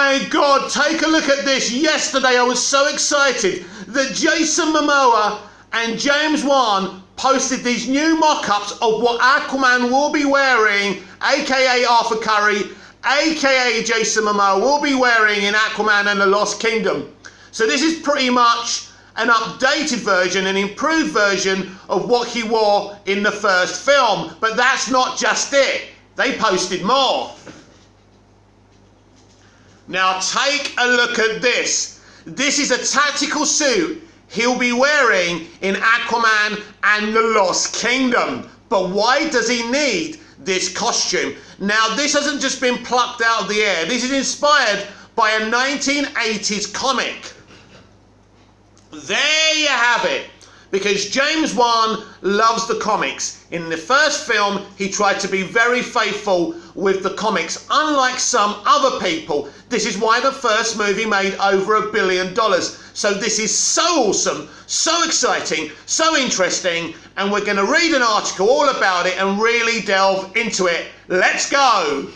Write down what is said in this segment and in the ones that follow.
my God, take a look at this. Yesterday I was so excited that Jason Momoa and James Wan posted these new mock-ups of what Aquaman will be wearing, aka Arthur Curry, aka Jason Momoa, will be wearing in Aquaman and the Lost Kingdom. So this is pretty much an updated version, an improved version of what he wore in the first film. But that's not just it. They posted more. Now take a look at this. This is a tactical suit he'll be wearing in Aquaman and the Lost Kingdom. But why does he need this costume? Now this hasn't just been plucked out of the air. This is inspired by a 1980s comic. There you have it. Because James Wan loves the comics. In the first film, he tried to be very faithful with the comics, unlike some other people. This is why the first movie made over $1 billion. So this is so awesome, so exciting, so interesting, and we're going to read an article all about it and really delve into it. Let's go!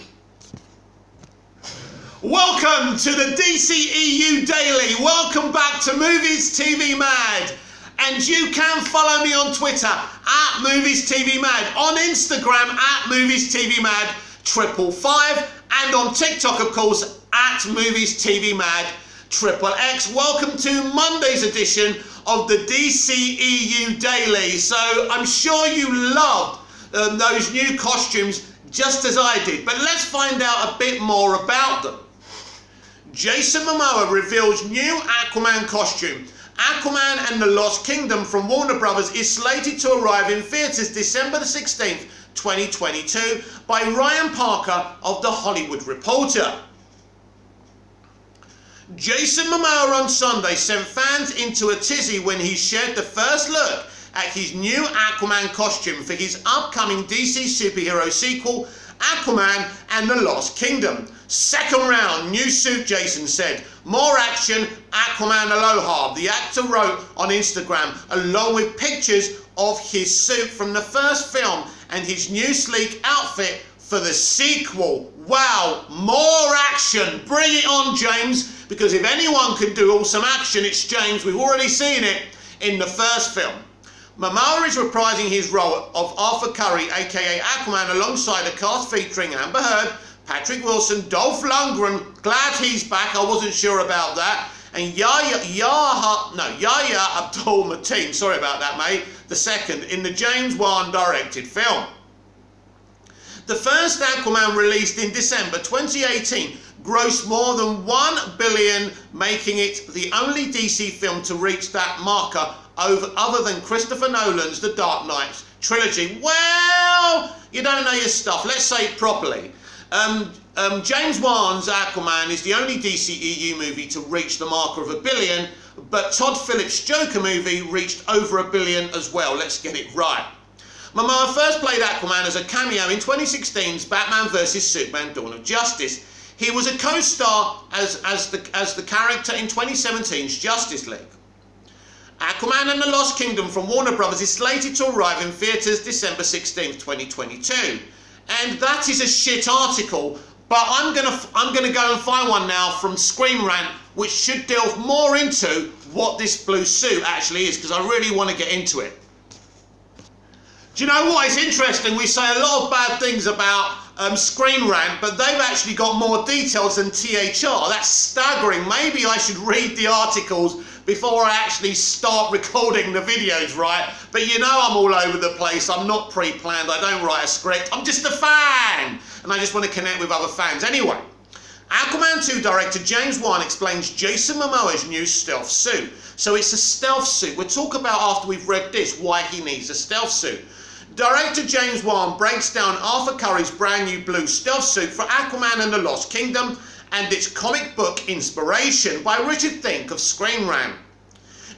Welcome to the dceu Daily. Welcome back to Movies TV Mad. And you can follow me on Twitter at Movies TV Mad, on Instagram at Movies TV Mad 555, and on TikTok, of course, at Movies TV Mad XXX. Welcome to Monday's edition of the dceu Daily. So I'm sure you loved those new costumes just as I did, but let's find out a bit more about them. Jason Momoa reveals new Aquaman costume. Aquaman and the Lost Kingdom from Warner Brothers is slated to arrive in theatres December the 16th, 2022 by Ryan Parker of The Hollywood Reporter. Jason Momoa on Sunday sent fans into a tizzy when he shared the first look at his new Aquaman costume for his upcoming DC superhero sequel, Aquaman and the Lost Kingdom. Second round, new suit, Jason said. More action, Aquaman aloha, the actor wrote on Instagram, along with pictures of his suit from the first film and his new sleek outfit for the sequel. Wow, more action. Bring it on, James, because if anyone can do awesome action, it's James. We've already seen it in the first film. Mamoa is reprising his role of Arthur Curry, aka Aquaman, alongside a cast featuring Amber Heard, Patrick Wilson, Dolph Lundgren, glad he's back, I wasn't sure about that, and Yahya Abdul-Mateen, sorry about that mate, the second, in the James Wan directed film. The first Aquaman, released in December 2018, grossed more than $1 billion, making it the only DC film to reach that marker other than Christopher Nolan's The Dark Knight trilogy. Well, you don't know your stuff. Let's say it properly. James Wan's Aquaman is the only DCEU movie to reach the marker of $1 billion, but Todd Phillips' Joker movie reached over $1 billion as well. Let's get it right. Mamoa first played Aquaman as a cameo in 2016's Batman vs Superman: Dawn of Justice. He was a co-star as the character in 2017's Justice League. Aquaman and the Lost Kingdom from Warner Brothers is slated to arrive in theatres December 16th, 2022. And that is a shit article, but I'm gonna go and find one now from Screen Rant, which should delve more into what this blue suit actually is, because I really want to get into it. Do you know what? It's interesting. We say a lot of bad things about Screen Rant, but they've actually got more details than THR. That's staggering. Maybe I should read the articles before I actually start recording the videos, right? But you know I'm all over the place. I'm not pre-planned. I don't write a script. I'm just a fan, and I just want to connect with other fans. Anyway, Aquaman 2 director James Wan explains Jason Momoa's new stealth suit. So it's a stealth suit. We'll talk about, after we've read this, why he needs a stealth suit. Director James Wan breaks down Arthur Curry's brand new blue stealth suit for Aquaman and the Lost Kingdom and its comic book inspiration by Richard Fink of Screen Rant.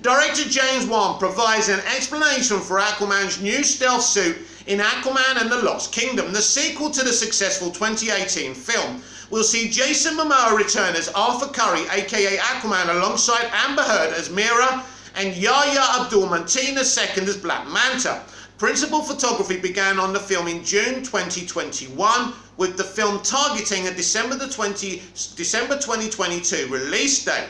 Director James Wan provides an explanation for Aquaman's new stealth suit in Aquaman and the Lost Kingdom, the sequel to the successful 2018 film. We'll see Jason Momoa return as Arthur Curry, aka Aquaman, alongside Amber Heard as Mera and Yahya Abdul-Mateen II as Black Manta. Principal photography began on the film in June 2021, with the film targeting a December 2022 release date.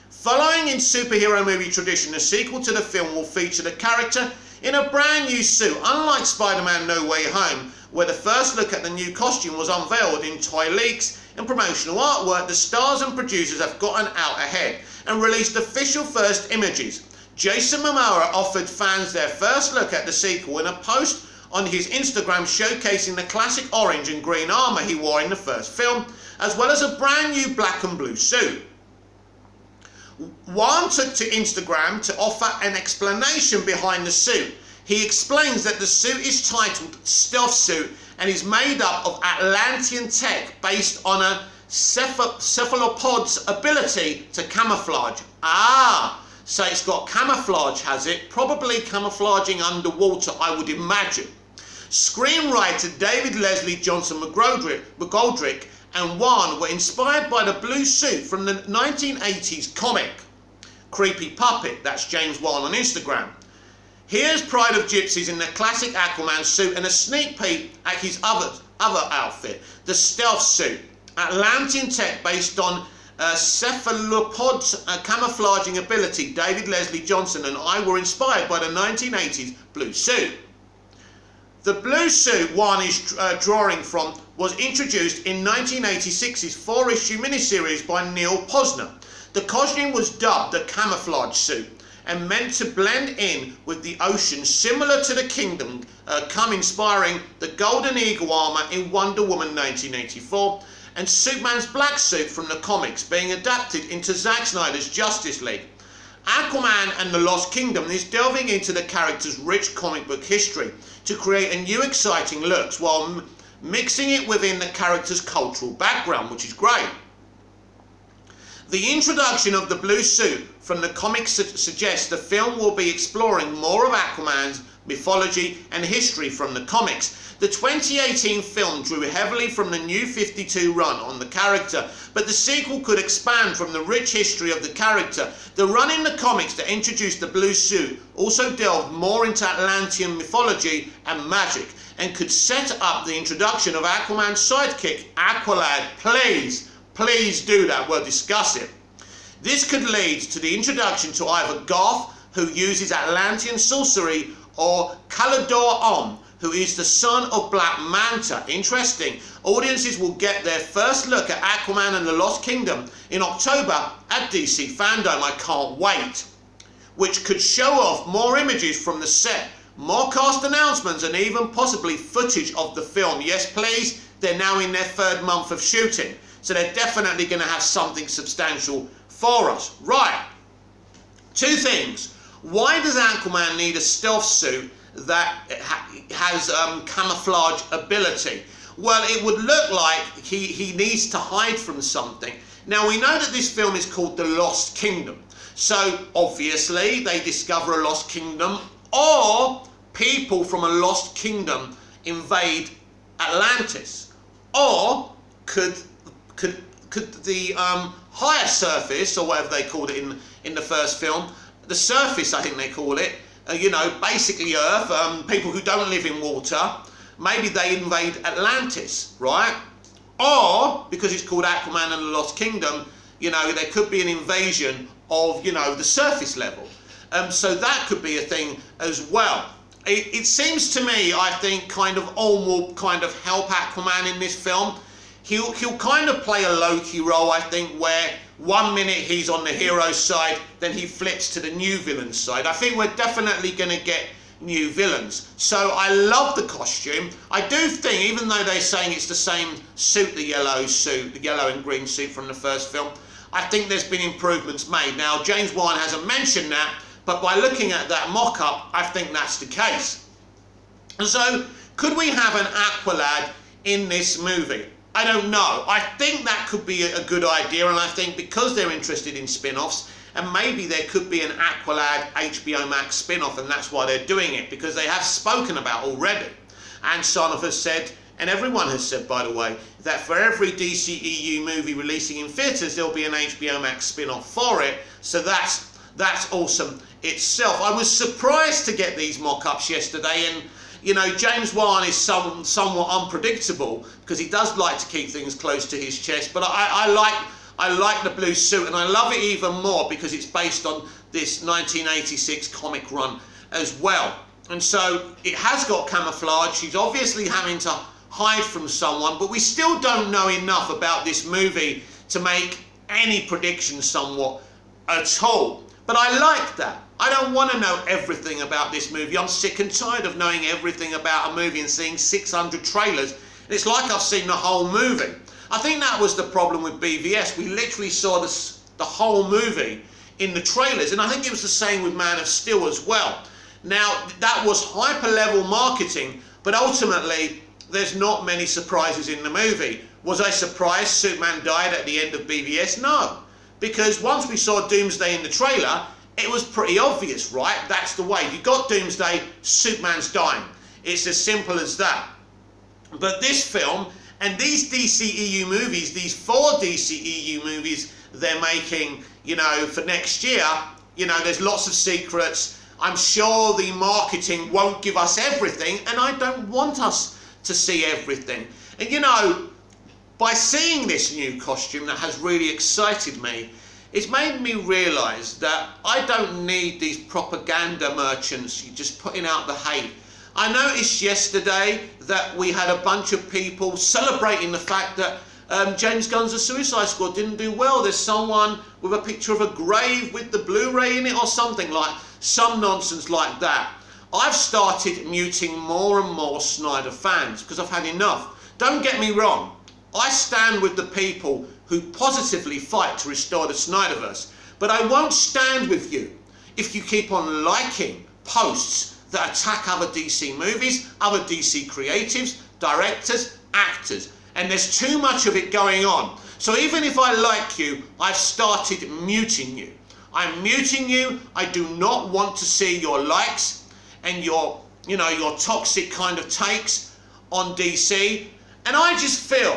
Following in superhero movie tradition, a sequel to the film will feature the character in a brand new suit, unlike Spider-Man No Way Home, where the first look at the new costume was unveiled in toy leaks and promotional artwork. The stars and producers have gotten out ahead and released official first images. Jason Mamoa offered fans their first look at the sequel in a post on his Instagram showcasing the classic orange and green armour he wore in the first film, as well as a brand new black and blue suit. Wan took to Instagram to offer an explanation behind the suit. He explains that the suit is titled Stealth Suit and is made up of Atlantean tech based on a cephalopod's ability to camouflage. So it's got camouflage, has it? Probably camouflaging underwater, I would imagine. Screenwriter David Leslie Johnson McGoldrick and Wan were inspired by the blue suit from the 1980s comic Creepy Puppet. That's James Wan on Instagram. Here's Pride of Gypsies in the classic Aquaman suit and a sneak peek at his other outfit, the Stealth Suit. Atlantean tech based on cephalopod's camouflaging ability. David Leslie Johnson and I were inspired by the 1980s blue suit. The blue suit Wan is drawing from was introduced in 1986's 4-issue miniseries by Neil Posner. The costume was dubbed the camouflage suit and meant to blend in with the ocean, similar to the Kingdom Come, inspiring the Golden Eagle armour in Wonder Woman 1984, and Superman's black suit from the comics being adapted into Zack Snyder's Justice League. Aquaman and the Lost Kingdom is delving into the character's rich comic book history to create a new exciting looks while mixing it within the character's cultural background, which is great. The introduction of the blue suit from the comics suggests the film will be exploring more of Aquaman's mythology and history from the comics. The 2018 film drew heavily from the New 52 run on the character, but the sequel could expand from the rich history of the character. The run in the comics that introduced the blue suit also delved more into Atlantean mythology and magic, and could set up the introduction of Aquaman's sidekick, Aqualad. Please do that, we'll discuss it. This could lead to the introduction to either Garth, who uses Atlantean sorcery, or Calador, who is the son of Black Manta. Interesting. Audiences will get their first look at Aquaman and the Lost Kingdom in October at DC Fandom. I can't wait. Which could show off more images from the set, more cast announcements, and even possibly footage of the film. Yes, please. They're now in their 3rd month of shooting, so they're definitely going to have something substantial for us. Right. 2 things. Why does Aquaman need a stealth suit that has camouflage ability? Well, it would look like he needs to hide from something. Now, we know that this film is called The Lost Kingdom. So, obviously, they discover a lost kingdom, or people from a lost kingdom invade Atlantis. Or could the higher surface, or whatever they called it in the first film, the surface, I think they call it, basically Earth, people who don't live in water, maybe they invade Atlantis, right? Or, because it's called Aquaman and the Lost Kingdom, there could be an invasion of, the surface level. So that could be a thing as well. It seems to me, I think, kind of Ulm will kind of help Aquaman in this film. He'll kind of play a low-key role, I think, where 1 minute he's on the hero's side, then he flips to the new villain's side. I think we're definitely going to get new villains. So I love the costume. I do think, even though they're saying it's the same suit, the yellow and green suit from the first film, I think there's been improvements made. Now, James Wan hasn't mentioned that, but by looking at that mock-up, I think that's the case. So, could we have an Aqualad in this movie? I don't know. I think that could be a good idea, and I think because they're interested in spin-offs, and maybe there could be an Aqualad HBO Max spin-off, and that's why they're doing it, because they have spoken about already. And Sonov has said, and everyone has said, by the way, that for every DCEU movie releasing in theatres, there'll be an HBO Max spin-off for it. So that's awesome itself. I was surprised to get these mock-ups yesterday, and you know, James Wan is somewhat unpredictable because he does like to keep things close to his chest, but I like the blue suit, and I love it even more because it's based on this 1986 comic run as well. And so it has got camouflage. He's obviously having to hide from someone, but we still don't know enough about this movie to make any predictions somewhat at all. But I like that. I don't want to know everything about this movie. I'm sick and tired of knowing everything about a movie and seeing 600 trailers. And it's like I've seen the whole movie. I think that was the problem with BVS. We literally saw the whole movie in the trailers. And I think it was the same with Man of Steel as well. Now, that was hyper-level marketing, but ultimately, there's not many surprises in the movie. Was I surprised Superman died at the end of BVS? No. Because once we saw Doomsday in the trailer, it was pretty obvious, right? That's the way. If you got Doomsday, Superman's dying. It's as simple as that. But this film, and these DCEU movies, these 4 DCEU movies they're making, you know, for next year, you know, there's lots of secrets. I'm sure the marketing won't give us everything, and I don't want us to see everything. And you know, by seeing this new costume that has really excited me, it's made me realise that I don't need these propaganda merchants just putting out the hate. I noticed yesterday that we had a bunch of people celebrating the fact that James Gunn's The Suicide Squad didn't do well. There's someone with a picture of a grave with the Blu-ray in it or something, like some nonsense like that. I've started muting more and more Snyder fans because I've had enough. Don't get me wrong. I stand with the people who positively fight to restore the Snyderverse, but I won't stand with you if you keep on liking posts that attack other DC movies, other DC creatives, directors, actors, and there's too much of it going on. So even if I like you, I've started muting you. I'm muting you. I do not want to see your likes and your toxic kind of takes on DC. And I just feel,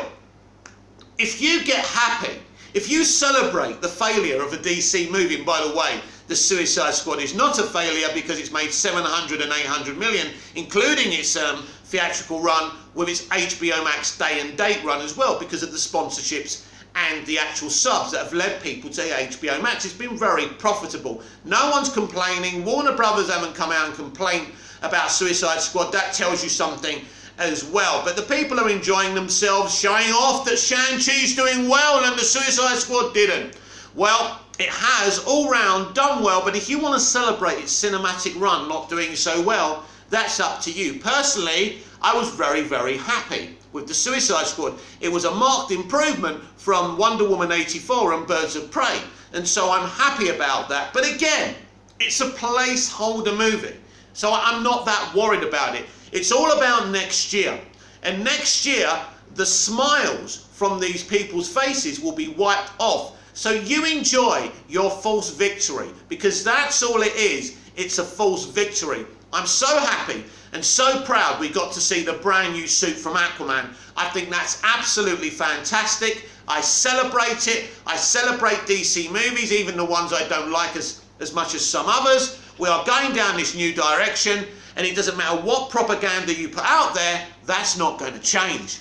if you get happy, if you celebrate the failure of a DC movie, and by the way, The Suicide Squad is not a failure because it's made 700 and 800 million, including its theatrical run with its HBO Max day and date run as well, because of the sponsorships and the actual subs that have led people to HBO Max. It's been very profitable. No one's complaining. Warner Brothers haven't come out and complained about Suicide Squad. That tells you something as well. But the people are enjoying themselves, showing off that Shang-Chi's doing well and the Suicide Squad didn't. Well, it has all round done well, but if you want to celebrate its cinematic run not doing so well, that's up to you. Personally, I was very, very happy with the Suicide Squad. It was a marked improvement from Wonder Woman 84 and Birds of Prey, and so I'm happy about that. But again, it's a placeholder movie, so I'm not that worried about it. It's all about next year, and next year the smiles from these people's faces will be wiped off. So you enjoy your false victory, because that's all it is. It's a false victory. I'm so happy and so proud we got to see the brand new suit from Aquaman. I think that's absolutely fantastic. I celebrate it. I celebrate DC movies, even the ones I don't like as much as some others. We are going down this new direction, and it doesn't matter what propaganda you put out there, that's not going to change.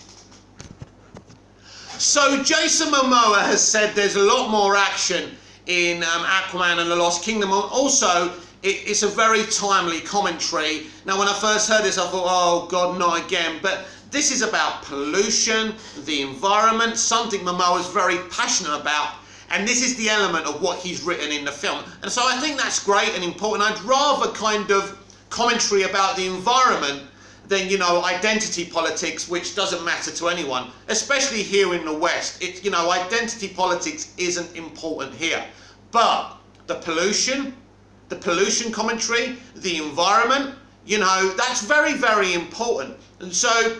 So Jason Momoa has said there's a lot more action in Aquaman and the Lost Kingdom. Also, it's a very timely commentary. Now, when I first heard this, I thought, oh God, not again. But this is about pollution, the environment, something Momoa's very passionate about. And this is the element of what he's written in the film. And so I think that's great and important. I'd rather kind of commentary about the environment than, you know, identity politics, which doesn't matter to anyone, especially here in the West. It's, you know, identity politics isn't important here. But the pollution commentary, the environment, you know, that's very, very important. And so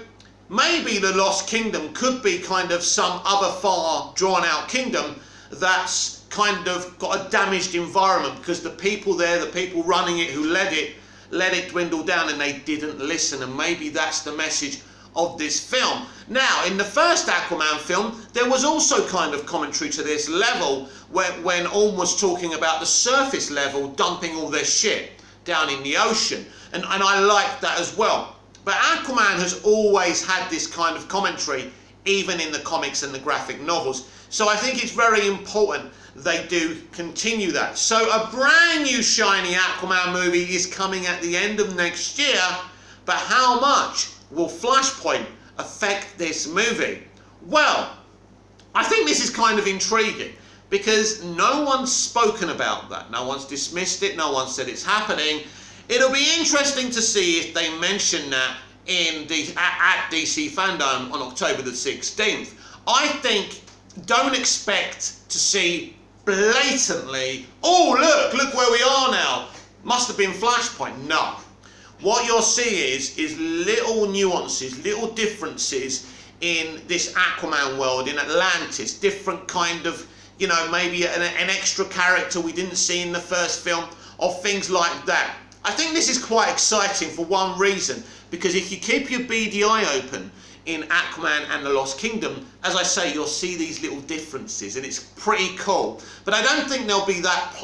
maybe the Lost Kingdom could be kind of some other far drawn out kingdom that's kind of got a damaged environment because the people there, the people running it who let it dwindle down, and they didn't listen. And maybe that's the message of this film. Now, in the first Aquaman film, there was also kind of commentary to this level when Orm was talking about the surface level dumping all their shit down in the ocean. And I liked that as well. But Aquaman has always had this kind of commentary, even in the comics and the graphic novels. So I think it's very important they do continue that. So a brand new shiny Aquaman movie is coming at the end of next year, but how much will Flashpoint affect this movie? Well, I think this is kind of intriguing because no one's spoken about that. No one's dismissed it. No one said it's happening. It'll be interesting to see if they mention that at DC Fandom on October the 16th. I think, don't expect to see blatantly, oh look where we are now, must have been Flashpoint. No. What you'll see is little nuances, little differences in this Aquaman world, in Atlantis, different kind of, you know, maybe an extra character we didn't see in the first film, or things like that. I think this is quite exciting for one reason, because if you keep your beady eye open in Aquaman and the Lost Kingdom, as I say, you'll see these little differences, and it's pretty cool. But I don't think they'll be that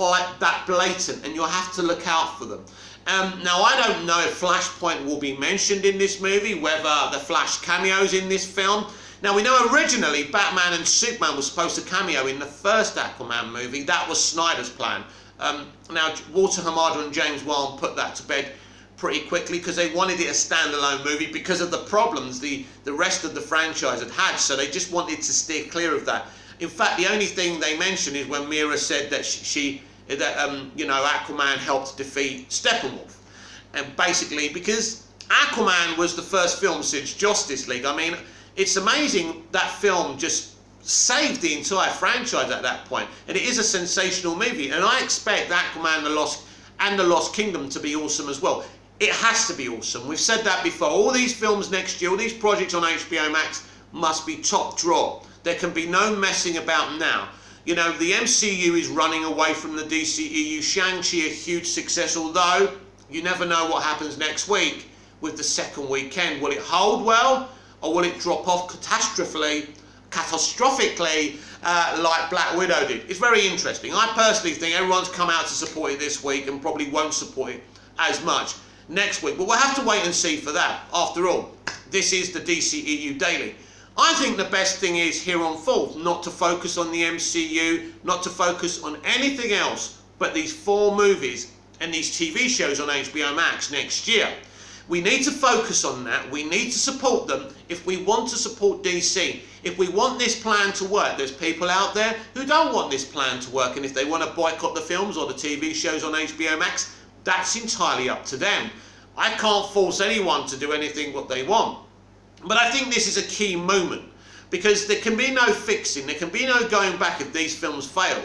blatant, and you'll have to look out for them. Now, I don't know if Flashpoint will be mentioned in this movie, whether the Flash cameos in this film. Now, we know originally Batman and Superman were supposed to cameo in the first Aquaman movie. That was Snyder's plan. Now, Walter Hamada and James Wan put that to bed pretty quickly because they wanted it a standalone movie because of the problems the rest of the franchise had, so they just wanted to steer clear of that. In fact, the only thing they mentioned is when Mera said that you know, Aquaman helped defeat Steppenwolf, and basically because Aquaman was the first film since Justice League. I mean, it's amazing that film just saved the entire franchise at that point, and it is a sensational movie, and I expect Aquaman and the Lost Kingdom to be awesome as well. It has to be awesome. We've said that before. All these films next year, all these projects on HBO Max must be top draw. There can be no messing about now. You know, the MCU is running away from the DCEU. Shang-Chi a huge success, although you never know what happens next week with the second weekend. Will it hold well, or will it drop off catastrophically like Black Widow did? It's very interesting. I personally think everyone's come out to support it this week and probably won't support it as much next week. But we'll have to wait and see for that. After all, this is the DCEU Daily. I think the best thing is here on forth not to focus on the MCU, not to focus on anything else but these 4 movies and these TV shows on HBO Max next year. We need to focus on that. We need to support them if we want to support DC. If we want this plan to work, there's people out there who don't want this plan to work, and if they want to boycott the films or the TV shows on HBO Max, that's entirely up to them. I can't force anyone to do anything what they want. But I think this is a key moment, because there can be no fixing, there can be no going back if these films fail.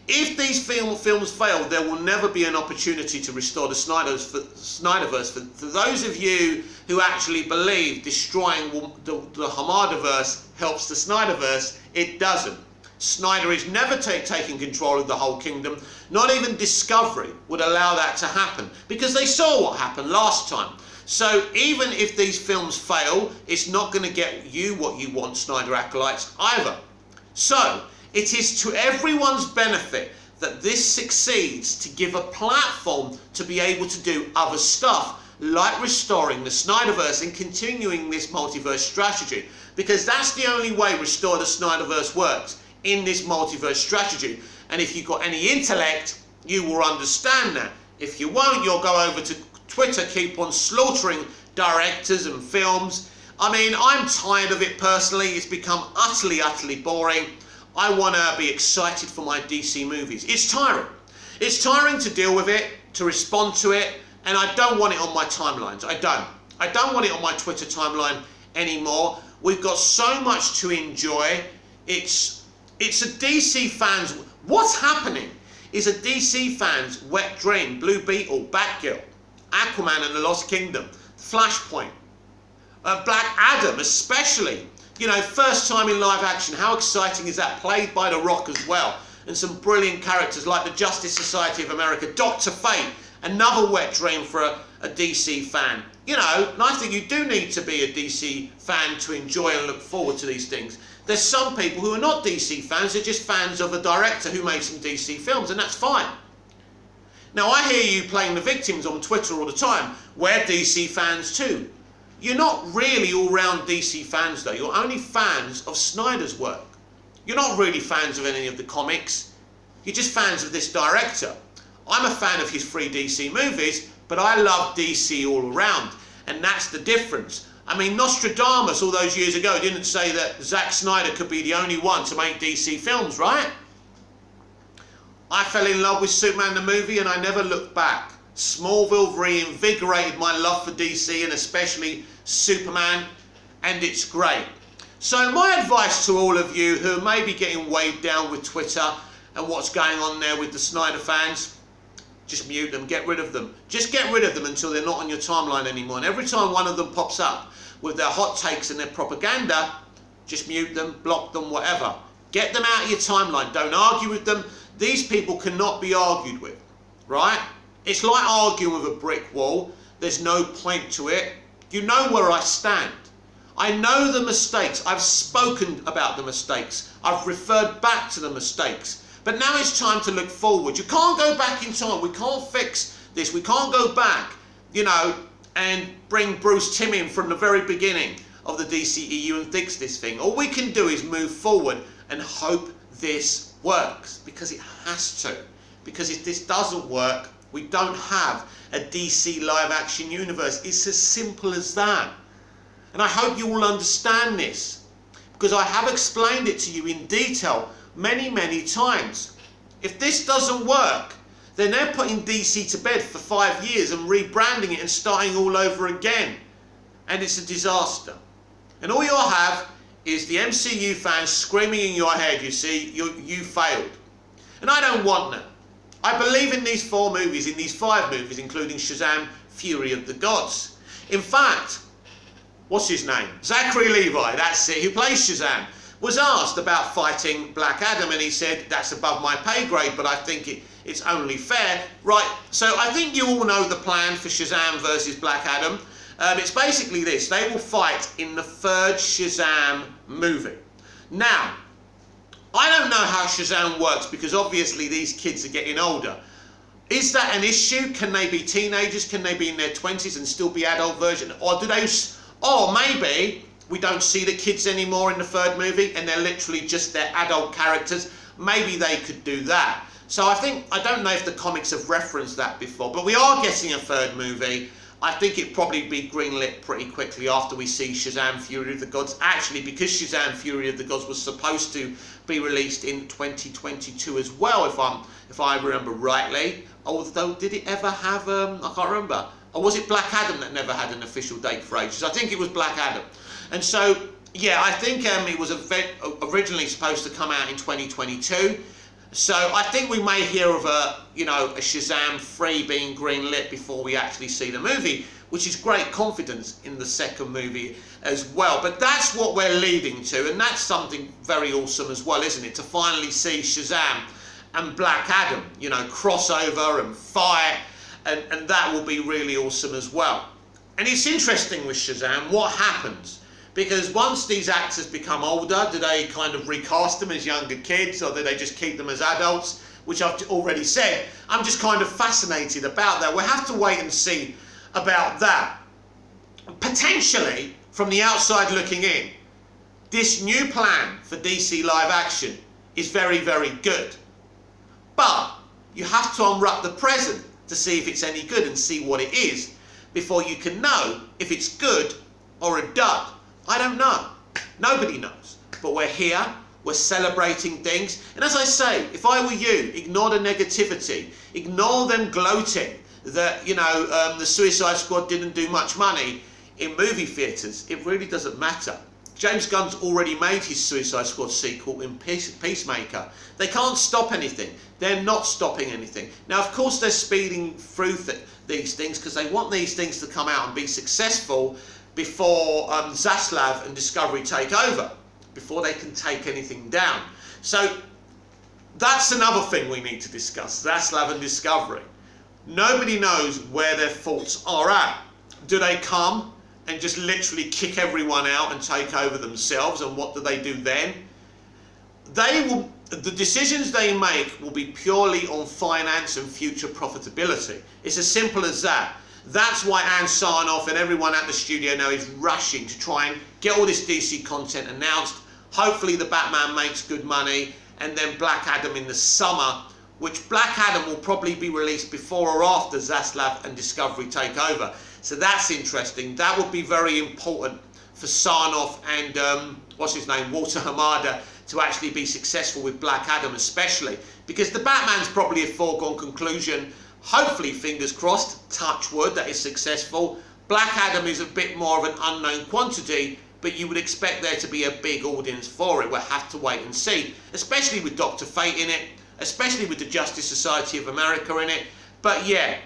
If these films fail, there will never be an opportunity to restore the Snyderverse. For those of you who actually believe destroying the Hamadaverse helps the Snyderverse, it doesn't. Snyder is never taking control of the whole kingdom. Not even Discovery would allow that to happen, because they saw what happened last time. So even if these films fail, it's not going to get you what you want, Snyder acolytes, either. So it is to everyone's benefit that this succeeds to give a platform to be able to do other stuff, like restoring the Snyderverse and continuing this multiverse strategy, because that's the only way Restore the Snyderverse works, in this multiverse strategy. And if you've got any intellect, you will understand that. If you won't, you'll go over to Twitter, keep on slaughtering directors and films. I mean, I'm tired of it personally. It's become utterly boring. I want to be excited for my DC movies. It's tiring. It's tiring to deal with it, to respond to it, and I don't want it on my timelines. I don't want it on my Twitter timeline anymore. We've got so much to enjoy. It's a DC fans. What's happening is a DC fans wet dream. Blue Beetle, Batgirl, Aquaman and the Lost Kingdom, Flashpoint, Black Adam especially. You know, first time in live action. How exciting is that? Played by The Rock as well. And some brilliant characters like the Justice Society of America, Dr. Fate, another wet dream for a DC fan. You know, and I think you do need to be a DC fan to enjoy and look forward to these things. There's some people who are not DC fans, they're just fans of a director who made some DC films, and that's fine. Now, I hear you playing the victims on Twitter all the time. We're DC fans too. You're not really all-round DC fans though. You're only fans of Snyder's work. You're not really fans of any of the comics. You're just fans of this director. I'm a fan of his 3 DC movies, but I love DC all around, and that's the difference. I mean, Nostradamus all those years ago didn't say that Zack Snyder could be the only one to make DC films, right? I fell in love with Superman the movie and I never looked back. Smallville reinvigorated my love for DC and especially Superman, and it's great. So my advice to all of you who may be getting weighed down with Twitter and what's going on there with the Snyder fans, just mute them, get rid of them. Just get rid of them until they're not on your timeline anymore. And every time one of them pops up with their hot takes and their propaganda, just mute them, block them, whatever. Get them out of your timeline. Don't argue with them. These people cannot be argued with, right? It's like arguing with a brick wall. There's no point to it. You know where I stand. I know the mistakes. I've spoken about the mistakes. I've referred back to the mistakes. But now it's time to look forward. You can't go back in time. We can't fix this. We can't go back, you know, and bring Bruce Timm in from the very beginning of the DCEU and fix this thing. All we can do is move forward and hope this works, because it has to. Because if this doesn't work, we don't have a DC live action universe. It's as simple as that. And I hope you will understand this, because I have explained it to you in detail many, many times. If this doesn't work, then they're putting DC to bed for 5 years and rebranding it and starting all over again. And it's a disaster. And all you'll have is the MCU fans screaming in your head, you see, you failed. And I don't want that. I believe in these 4 movies, in these 5 movies, including Shazam, Fury of the Gods. In fact, what's his name? Zachary Levi, that's it, who plays Shazam, was asked about fighting Black Adam, and he said, that's above my pay grade, but I think it's only fair. Right, so I think you all know the plan for Shazam versus Black Adam. It's basically this: they will fight in the 3rd Shazam movie. Now, I don't know how Shazam works, because obviously these kids are getting older. Is that an issue? Can they be teenagers? Can they be in their 20s and still be adult version? Or do they, or maybe we don't see the kids anymore in the 3rd movie and they're literally just their adult characters. Maybe they could do that. So I don't know if the comics have referenced that before, but we are getting a 3rd movie. I think it'd probably be greenlit pretty quickly after we see Shazam Fury of the Gods. Actually, because Shazam Fury of the Gods was supposed to be released in 2022 as well, if I remember rightly. Although, did it ever have, I can't remember. Or was it Black Adam that never had an official date for ages? I think it was Black Adam. And so, yeah, I think it was originally supposed to come out in 2022. So I think we may hear of a Shazam 3 being greenlit before we actually see the movie, which is great confidence in the 2nd movie as well. But that's what we're leading to, and that's something very awesome as well, isn't it? To finally see Shazam and Black Adam, crossover and fight, and that will be really awesome as well. And it's interesting with Shazam, what happens? Because once these actors become older, do they kind of recast them as younger kids, or do they just keep them as adults? Which I've already said. I'm just kind of fascinated about that. We'll have to wait and see about that. Potentially, from the outside looking in, this new plan for DC live action is very, very good. But you have to unwrap the present to see if it's any good and see what it is before you can know if it's good or a dud. I don't know. Nobody knows. But we're here. We're celebrating things. And as I say, if I were you, ignore the negativity. Ignore them gloating that, the Suicide Squad didn't do much money in movie theatres. It really doesn't matter. James Gunn's already made his Suicide Squad sequel in Peacemaker. They can't stop anything. They're not stopping anything. Now, of course, they're speeding through these things because they want these things to come out and be successful before Zaslav and Discovery take over, before they can take anything down. So that's another thing we need to discuss, Zaslav and Discovery. nobody knows where their faults are at. Do they come and just literally kick everyone out and take over themselves, and what do they do then? The decisions they make will be purely on finance and future profitability. It's as simple as that. That's why Ann Sarnoff and everyone at the studio now is rushing to try and get all this DC content announced. Hopefully the Batman makes good money, and then Black Adam in the summer, which Black Adam will probably be released before or after Zaslav and Discovery take over. So that's interesting. That would be very important for Sarnoff and what's his name, Walter Hamada, to actually be successful with Black Adam, especially because the Batman's probably a foregone conclusion. Hopefully, fingers crossed, touch wood, that is successful. Black Adam is a bit more of an unknown quantity, but you would expect there to be a big audience for it. We'll have to wait and see, especially with Dr. Fate in it, especially with the Justice Society of America in it. But yeah,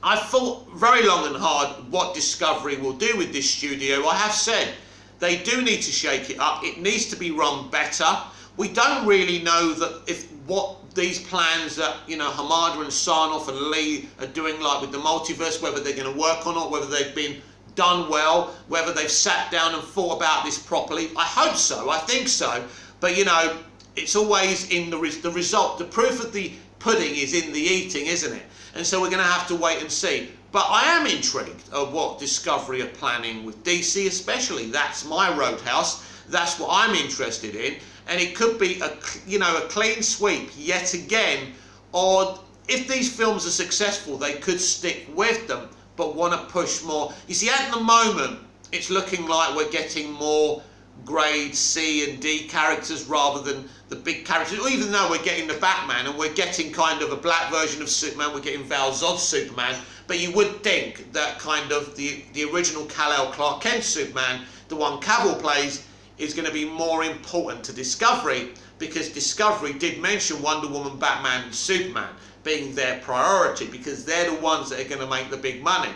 I thought very long and hard what Discovery will do with this studio. I have said they do need to shake it up. It needs to be run better. We don't really know that what these plans that, you know, Hamada and Sarnoff and Lee are doing, like with the multiverse, whether they're going to work on it, whether they've been done well, whether they've sat down and thought about this properly. I hope so. I think so. But, you know, it's always in the result. The proof of the pudding is in the eating, isn't it? And so we're going to have to wait and see. But I am intrigued of what Discovery are planning with DC especially. That's my roadhouse. That's what I'm interested in. And it could be a clean sweep yet again. Or if these films are successful, they could stick with them, but want to push more. You see, at the moment, it's looking like we're getting more grade C and D characters rather than the big characters. Even though we're getting the Batman and we're getting kind of a black version of Superman, we're getting Val Zod's Superman. But you would think that kind of the original Kal-El Clark Kent Superman, the one Cavill plays, is going to be more important to Discovery, because Discovery did mention Wonder Woman, Batman and Superman being their priority, because they're the ones that are going to make the big money.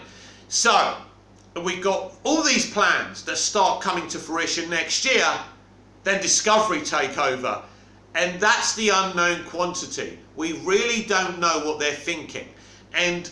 So we've got all these plans that start coming to fruition next year, then Discovery take over, and that's the unknown quantity. We really don't know what they're thinking. And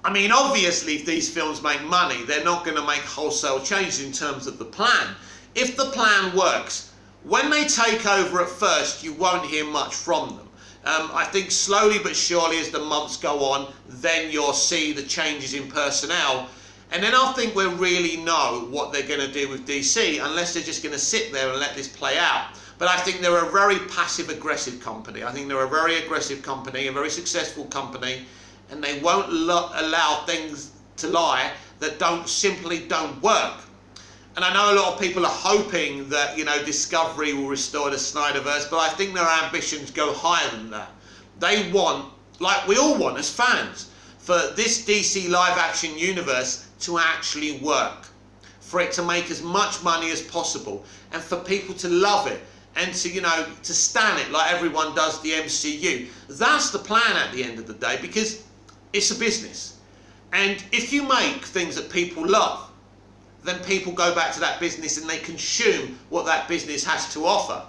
I mean, obviously, if these films make money, they're not going to make wholesale changes in terms of the plan. If the plan works, when they take over at first, you won't hear much from them. I think slowly but surely as the months go on, then you'll see the changes in personnel. And then I think we'll really know what they're going to do with DC, unless they're just going to sit there and let this play out. But I think they're a very passive-aggressive company. I think they're a very aggressive company, a very successful company, and they won't allow things to lie that simply don't work. And I know a lot of people are hoping that, you know, Discovery will restore the Snyderverse, but I think their ambitions go higher than that. They want, like we all want as fans, for this DC live-action universe to actually work, for it to make as much money as possible, and for people to love it, and to, you know, to stan it like everyone does the MCU. That's the plan at the end of the day, because it's a business. And if you make things that people love, then people go back to that business and they consume what that business has to offer.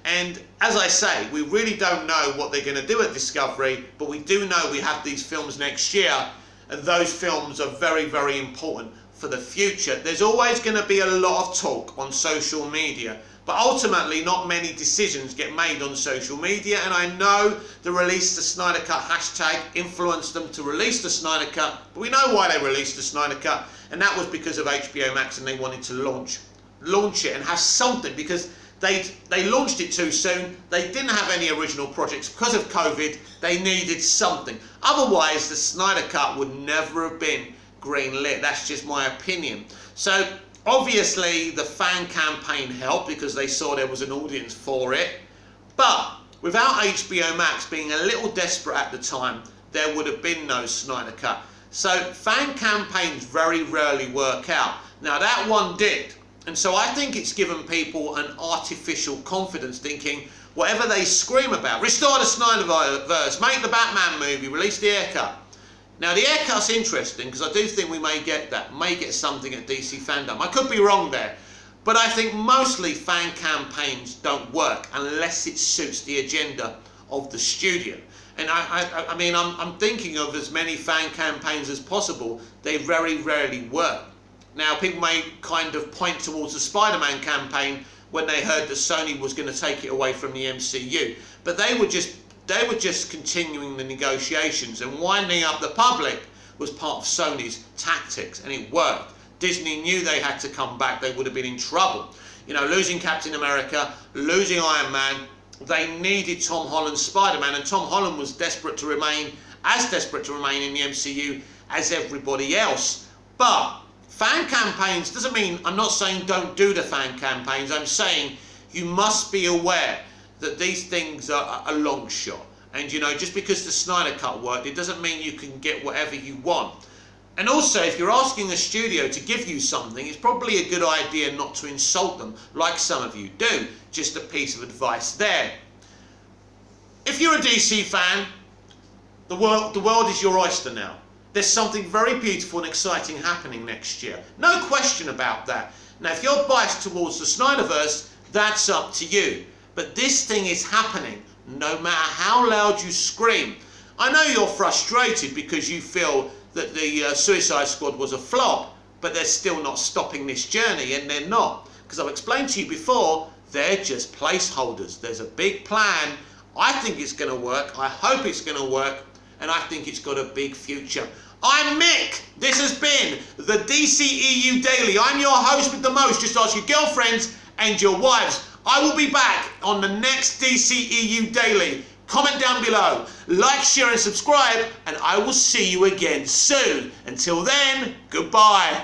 And as I say, we really don't know what they're going to do at Discovery, but we do know we have these films next year, and those films are very, very important for the future. There's always going to be a lot of talk on social media, but ultimately not many decisions get made on social media, and I know the Release the Snyder Cut hashtag influenced them to release the Snyder Cut, but we know why they released the Snyder Cut, and that was because of HBO Max, and they wanted to launch it and have something, because they launched it too soon. They didn't have any original projects because of COVID. They needed something. Otherwise, the Snyder Cut would never have been greenlit. That's just my opinion. So obviously, the fan campaign helped because they saw there was an audience for it. But without HBO Max being a little desperate at the time, there would have been no Snyder Cut. So fan campaigns very rarely work out. Now that one did. And so I think it's given people an artificial confidence, thinking whatever they scream about, restore the Snyderverse, make the Batman movie, release the Air Cut. Now the Air Cut's interesting because I do think we may get that, may get something at DC Fandom. I could be wrong there, but I think mostly fan campaigns don't work unless it suits the agenda of the studio. And I mean, I'm thinking of as many fan campaigns as possible. They very rarely work. Now, people may kind of point towards the Spider-Man campaign when they heard that Sony was going to take it away from the MCU. But they were just continuing the negotiations, and winding up the public was part of Sony's tactics, and it worked. Disney knew they had to come back. They would have been in trouble. You know, losing Captain America, losing Iron Man, they needed Tom Holland's Spider-Man, and Tom Holland was desperate to remain in the MCU as everybody else. But fan campaigns doesn't mean, I'm not saying don't do the fan campaigns. I'm saying you must be aware that these things are a long shot. And you know, just because the Snyder Cut worked, it doesn't mean you can get whatever you want. And also, if you're asking a studio to give you something, it's probably a good idea not to insult them, like some of you do. Just a piece of advice there. If you're a DC fan, the world is your oyster now. There's something very beautiful and exciting happening next year. No question about that. Now, if you're biased towards the Snyderverse, that's up to you. But this thing is happening, no matter how loud you scream. I know you're frustrated because you feel that the Suicide Squad was a flop, but they're still not stopping this journey, and they're not. Because I've explained to you before, they're just placeholders. There's a big plan. I think it's going to work. I hope it's going to work. And I think it's got a big future. I'm Mick. This has been the DCEU Daily. I'm your host with the most. Just ask your girlfriends and your wives. I will be back on the next DCEU Daily. Comment down below, like, share and subscribe, and I will see you again soon. Until then, goodbye.